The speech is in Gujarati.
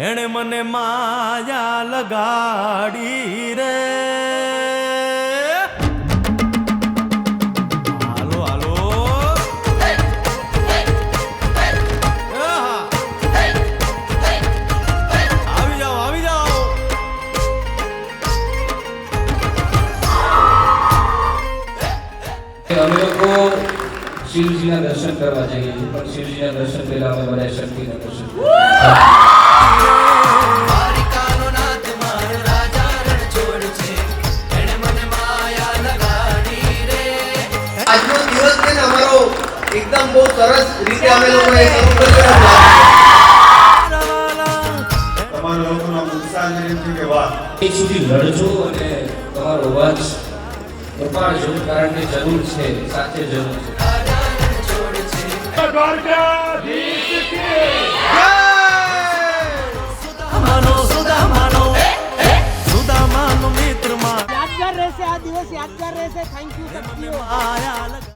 એણે મને માયા લગાડી રે. હાલો હાલો આવી જાઓ આવી જાઓ. અમે લોકો શિવજીના દર્શન કરવા જઈએ છીએ, પણ શિવજીના દર્શન પહેલા અમે બધા શક્તિના દર્શન આજનો દિવસ છે ને અમારો એકદમ બહુ સરસ રીતે અમે લોકોએ શરૂ કર્યો. તમારા લોકોનો ઉત્સાહ જોઈને છે કે વાહ, એક સુધી લડજો અને તમારો અવાજ ઉપાડજો, કારણ કે જરૂર છે, સાચે જરૂર છે. સુદામાનો મિત્ર માં યાદગાર રહેશે, આ દિવસ યાદગાર રહેશે. Thank you.